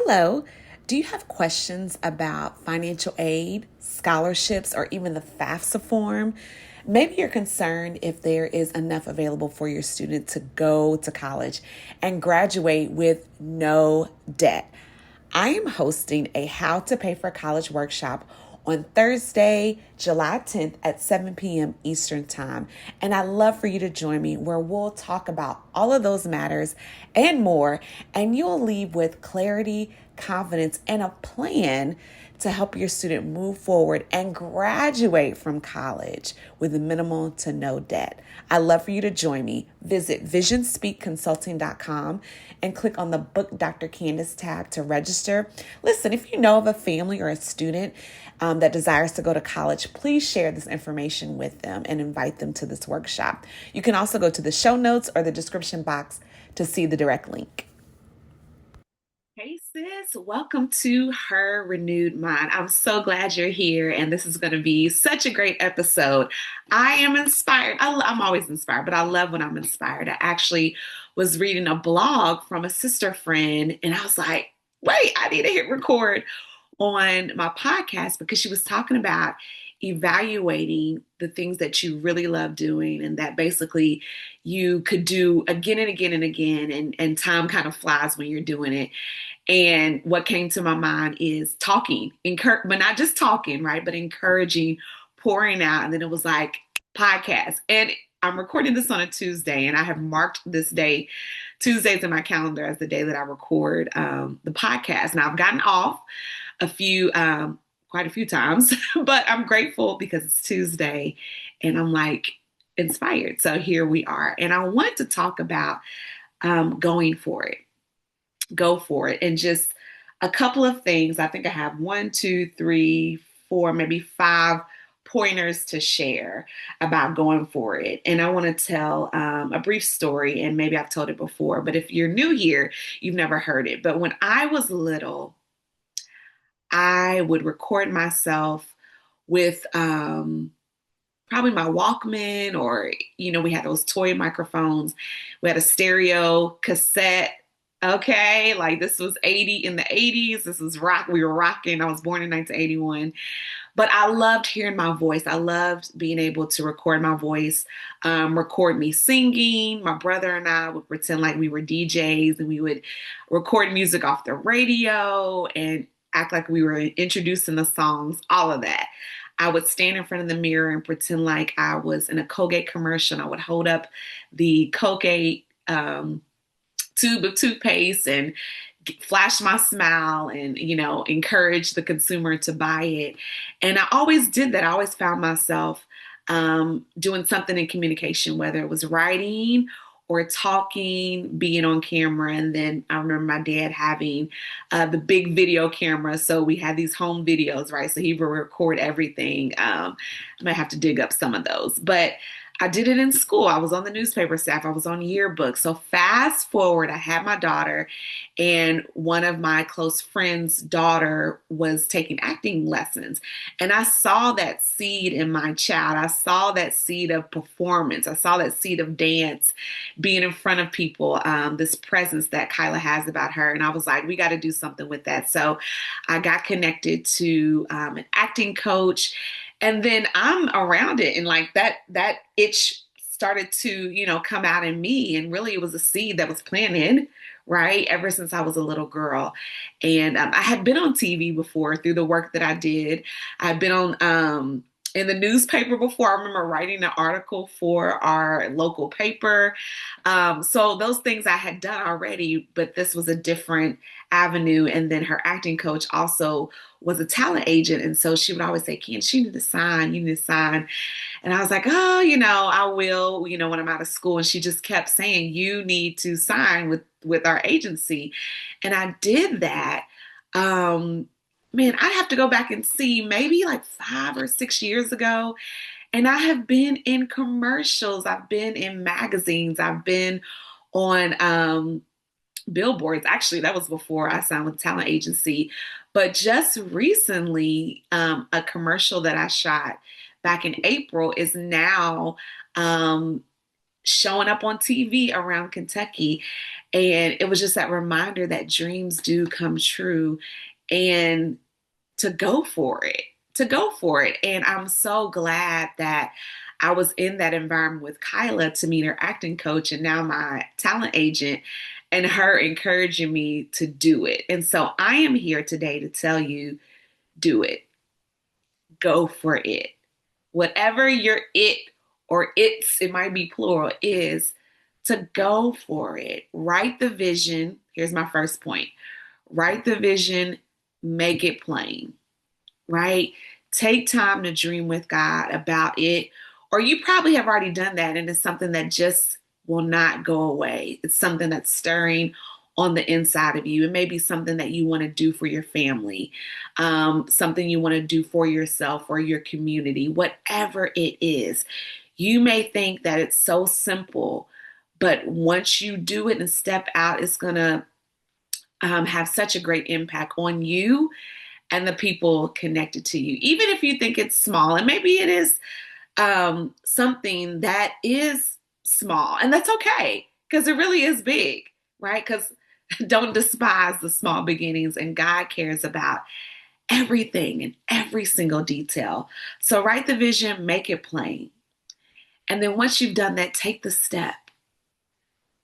Hello. Do you have questions about financial aid, scholarships, or even the FAFSA form? Maybe you're concerned if there is enough available for your student to go to college and graduate with no debt. I am hosting a How to Pay for College workshop on Thursday, July 10th at 7 p.m. Eastern Time. And I'd love for you to join me where we'll talk about all of those matters and more. And you'll leave with clarity, confidence, and a plan to help your student move forward and graduate from college with minimal to no debt. I'd love for you to join me. Visit visionspeakconsulting.com and click on the Book Dr. Candice tab to register. Listen, if you know of a family or a student that desires to go to college, please share this information with them and invite them to this workshop. You can also go to the show notes or the description box to see the direct link. Hey sis, welcome to Her Renewed Mind. I'm so glad you're here, and this is going to be such a great episode. I am inspired. I'm always inspired, but I love when I'm inspired. I actually was reading a blog from a sister friend, and I was like, wait, I need to hit record on my podcast because she was talking about evaluating the things that you really love doing and that basically you could do again and again and again, and time kind of flies when you're doing it. And what came to my mind is talking, but not just talking, right? But encouraging, pouring out. And then it was like podcast. And I'm recording this on a Tuesday, and I have marked this day, Tuesdays in my calendar, as the day that I record the podcast. Now I've gotten off quite a few times, but I'm grateful because it's Tuesday and I'm like inspired. So here we are. And I want to talk about going for it. Go for it. And just a couple of things. I think I have 1, 2, 3, 4, maybe 5 pointers to share about going for it. And I want to tell a brief story, and maybe I've told it before, but if you're new here, you've never heard it. But when I was little, I would record myself with probably my Walkman, or, we had those toy microphones. We had a stereo cassette. Okay, like this was in the 80s. This was rock. We were rocking. I was born in 1981. But I loved hearing my voice. I loved being able to record my voice, record me singing. My brother and I would pretend like we were DJs, and we would record music off the radio and act like we were introducing the songs, all of that. I would stand in front of the mirror and pretend like I was in a Colgate commercial. And I would hold up the Colgate tube of toothpaste and flash my smile and, encourage the consumer to buy it. And I always did that. I always found myself doing something in communication, whether it was writing or talking, being on camera. And then I remember my dad having the big video camera. So we had these home videos, right? So he would record everything. I might have to dig up some of those, but I did it in school. I was on the newspaper staff. I was on yearbook. So fast forward, I had my daughter, and one of my close friends' daughter was taking acting lessons. And I saw that seed in my child. I saw that seed of performance. I saw that seed of dance, being in front of people, this presence that Kyla has about her. And I was like, we got to do something with that. So I got connected to an acting coach. And then I'm around it, and like that itch started to, come out in me. And really it was a seed that was planted, right? Ever since I was a little girl. And I had been on TV before through the work that I did. I've been on, in the newspaper before. I remember writing an article for our local paper. So those things I had done already, but this was a different avenue. And then her acting coach also was a talent agent. And so she would always say, Candice, you need to sign. And I was like, oh, I will, when I'm out of school. And she just kept saying, you need to sign with our agency. And I did that. Man, I have to go back and see, maybe like 5 or 6 years ago. And I have been in commercials. I've been in magazines. I've been on billboards. Actually, that was before I signed with a talent agency. But just recently, a commercial that I shot back in April is now showing up on TV around Kentucky. And it was just that reminder that dreams do come true and to go for it, to go for it. And I'm so glad that I was in that environment with Kyla to meet her acting coach and now my talent agent and her encouraging me to do it. And so I am here today to tell you, do it. Go for it. Whatever your it or it's, it might be plural, is to go for it. Write the vision. Here's my first point. Write the vision, make it plain, right? Take time to dream with God about it. Or you probably have already done that, and it's something that just will not go away. It's something that's stirring on the inside of you. It may be something that you want to do for your family, something you want to do for yourself or your community, whatever it is. You may think that it's so simple, but once you do it and step out, it's going to have such a great impact on you and the people connected to you. Even if you think it's small, and maybe it is something that is small, and that's okay because it really is big, right? Because don't despise the small beginnings, and God cares about everything and every single detail. So write the vision, make it plain. And then once you've done that, take the step.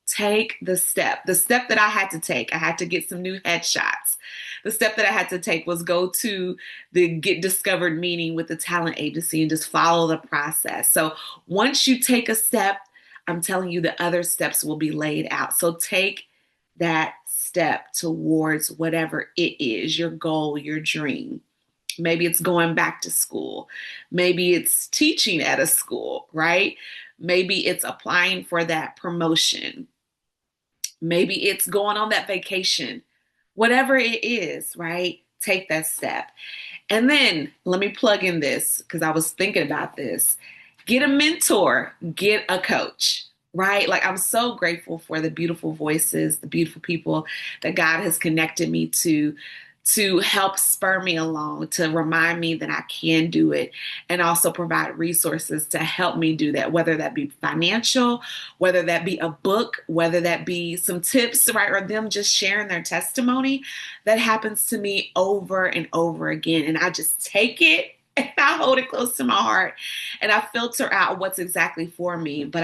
Take the step. The step that I had to take, I had to get some new headshots. The step that I had to take was go to the Get Discovered meeting with the talent agency and just follow the process. So once you take a step, I'm telling you the other steps will be laid out. So take that step towards whatever it is, your goal, your dream. Maybe it's going back to school. Maybe it's teaching at a school, right? Maybe it's applying for that promotion. Maybe it's going on that vacation. Whatever it is, right? Take that step. And then let me plug in this because I was thinking about this. Get a mentor, get a coach, right? Like I'm so grateful for the beautiful voices, the beautiful people that God has connected me to help spur me along, to remind me that I can do it, and also provide resources to help me do that, whether that be financial, whether that be a book, whether that be some tips, right? Or them just sharing their testimony. That happens to me over and over again. And I just take it and I hold it close to my heart and I filter out what's exactly for me. But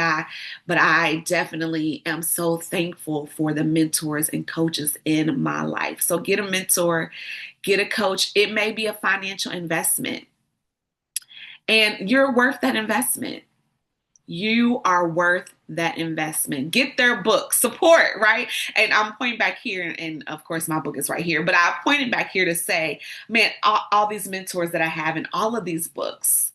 I definitely am so thankful for the mentors and coaches in my life. So get a mentor, get a coach. It may be a financial investment and you're worth that investment. You are worth that investment. Get their book, support, right? And I'm pointing back here, and of course, my book is right here, but I pointed back here to say, man, all these mentors that I have in all of these books,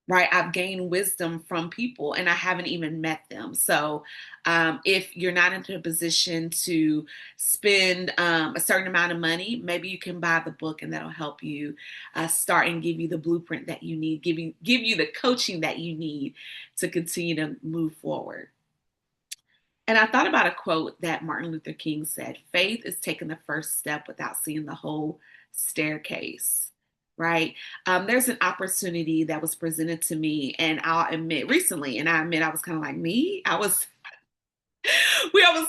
right? I've gained wisdom from people and I haven't even met them. So if you're not in a position to spend a certain amount of money, maybe you can buy the book and that'll help you start and give you the blueprint that you need, give you the coaching that you need to continue to move forward. And I thought about a quote that Martin Luther King said, faith is taking the first step without seeing the whole staircase, right? There's an opportunity that was presented to me, and I'll admit recently, and I admit I was kind of like me. I was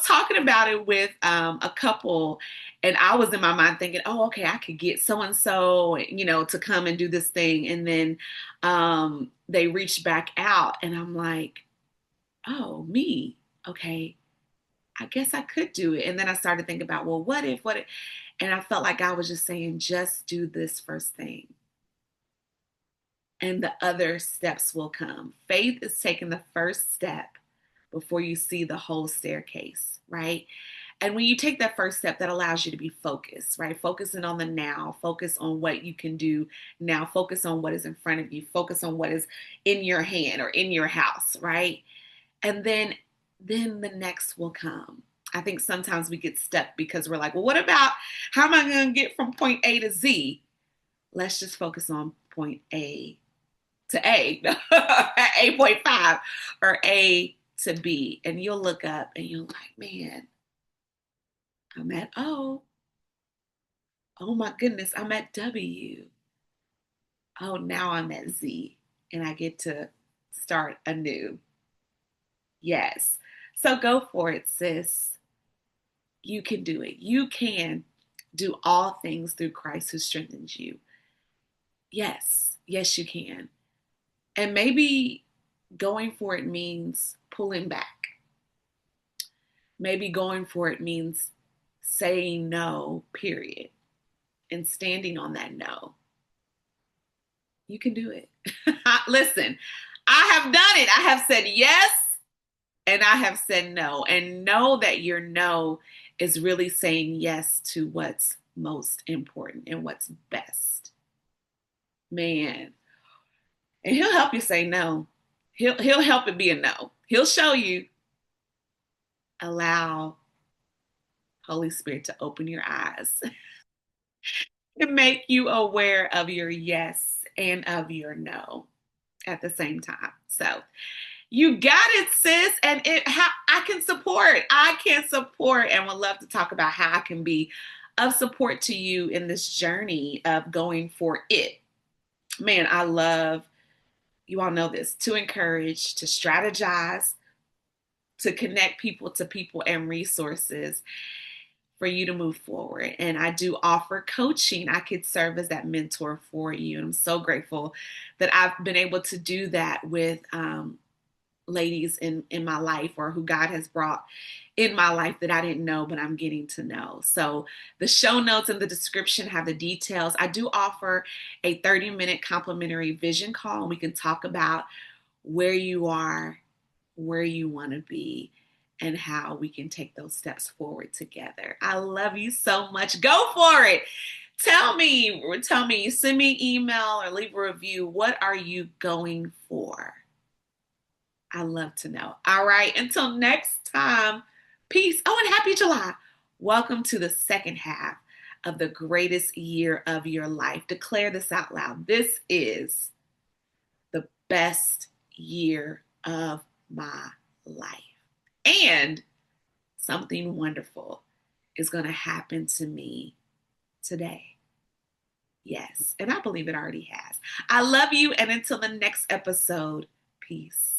talking about it with a couple, and I was in my mind thinking, oh, okay, I could get so and so, to come and do this thing. And then they reached back out, and I'm like, oh, me. Okay, I guess I could do it. And then I started thinking about, well, what if, and I felt like I was just saying, just do this first thing. And the other steps will come. Faith is taking the first step before you see the whole staircase, right? And when you take that first step, that allows you to be focused, right? Focusing on the now, focus on what you can do now, focus on what is in front of you, focus on what is in your hand or in your house, right? And then the next will come. I think sometimes we get stuck because we're like, well, what about how am I going to get from point A to Z? Let's just focus on point A to A, at 8.5 or A to B. And you'll look up and you're like, man, I'm at O. Oh my goodness, I'm at W. Oh, now I'm at Z and I get to start anew. Yes. So go for it, sis. You can do it. You can do all things through Christ who strengthens you. Yes. Yes, you can. And maybe going for it means pulling back. Maybe going for it means saying no, period, and standing on that no. You can do it. Listen, I have done it. I have said yes and I have said no. And know that your no is really saying yes to what's most important and what's best. Man. And he'll help you say no. He'll help it be a no. He'll show you. Allow Holy Spirit to open your eyes to make you aware of your yes and of your no at the same time. So you got it, sis. And how I can support. I can support and would love to talk about how I can be of support to you in this journey of going for it. Man, I love, you all know this, to encourage, to strategize, to connect people to people and resources for you to move forward. And I do offer coaching. I could serve as that mentor for you. And I'm so grateful that I've been able to do that with ladies in my life, or who God has brought in my life that I didn't know, but I'm getting to know. So the show notes and the description have the details. I do offer a 30-minute complimentary vision call, and we can talk about where you are, where you want to be, and how we can take those steps forward together. I love you so much. Go for it. Tell me, send me an email or leave a review. What are you going for? I love to know. All right. Until next time, peace. Oh, and happy July. Welcome to the second half of the greatest year of your life. Declare this out loud. This is the best year of my life. And something wonderful is going to happen to me today. Yes. And I believe it already has. I love you. And until the next episode, peace.